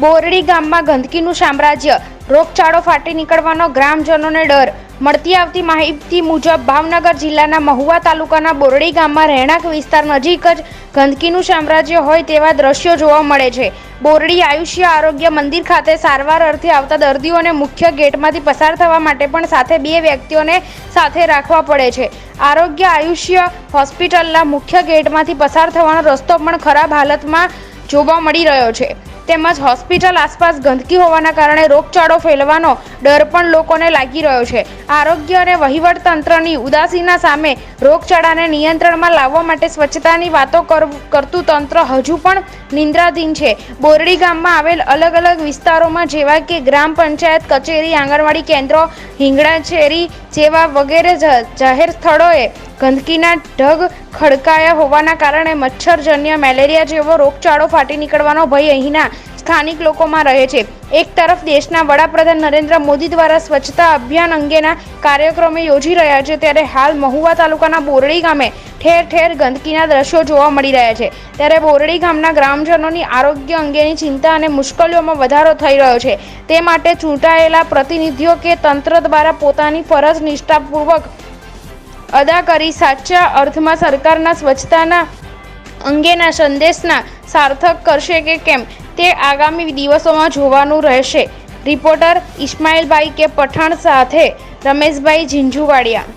બોરડી ગામમાં ગંદકીનું સામ્રાજ્ય, રોગચાળો ફાટી નીકળવાનો ગ્રામજનોને ડર। મળતી આવતી માહિતી મુજબ ભાવનગર જિલ્લાના મહુવા તાલુકાના બોરડી ગામમાં રહેણાંક વિસ્તાર નજીક જ ગંદકીનું સામ્રાજ્ય હોય તેવા દ્રશ્યો જોવા મળે છે। બોરડી આયુષ્ય આરોગ્ય મંદિર ખાતે સારવાર અર્થે આવતા દર્દીઓને મુખ્ય ગેટમાંથી પસાર થવા માટે પણ સાથે બે વ્યક્તિઓને સાથે રાખવા પડે છે। આરોગ્ય આયુષ્ય હોસ્પિટલના મુખ્ય ગેટમાંથી પસાર થવાનો રસ્તો પણ ખરાબ હાલતમાં જોવા મળી રહ્યો છે। તેમજ હોસ્પિટલ આસપાસ ગંદકી હોવાના કારણે રોગચાળો ફેલવાનો ડર પણ લોકોને લાગી રહ્યો છે। આરોગ્ય અને વહીવટ તંત્રની ઉદાસીના સામે રોગચાળાને નિયંત્રણમાં લાવવા માટે સ્વચ્છતાની વાતો કરતું તંત્ર હજુ પણ નિંદ્રાધીન છે। બોરડી ગામમાં આવેલ અલગ અલગ વિસ્તારોમાં જેવા કે ગ્રામ પંચાયત કચેરી, આંગણવાડી કેન્દ્રો, હિંગળાચેરી જેવા વગેરે જાહેર સ્થળોએ ગંદકીના ઢગ ખડકાયા હોવાના કારણે મચ્છરજન્ય મેલેરિયા જેવો રોગચાળો ફાટી નીકળવાનો ભય અહીંના સ્થાનિક લોકોમાં રહે છે। એક તરફ દેશના વડાપ્રધાન નરેન્દ્ર મોદી દ્વારા સ્વચ્છતા અભિયાન અંગેના કાર્યક્રમો યોજી રહ્યા છે, ત્યારે હાલ મહુવા તાલુકાના બોરડી ગામે ઠેર ઠેર ગંદકીના દ્રશ્યો જોવા મળી રહ્યા છે। ત્યારે બોરડી ગામના ગ્રામજનોની આરોગ્ય અંગેની ચિંતા અને મુશ્કેલીઓમાં વધારો થઈ રહ્યો છે। તે માટે ચૂંટાયેલા પ્રતિનિધિઓ કે તંત્ર દ્વારા પોતાની ફરજ નિષ્ઠાપૂર્વક અદા કરી સાચા અર્થમાં સરકારના સ્વચ્છતાના અંગેના સંદેશના સાર્થક કરશે કે કેમ તે આગામી દિવસોમાં જોવાનું રહેશે। રિપોર્ટર ઇસ્માઇલભાઈ કે પઠાણ સાથે રમેશભાઈ ઝીંઝુવાડિયા।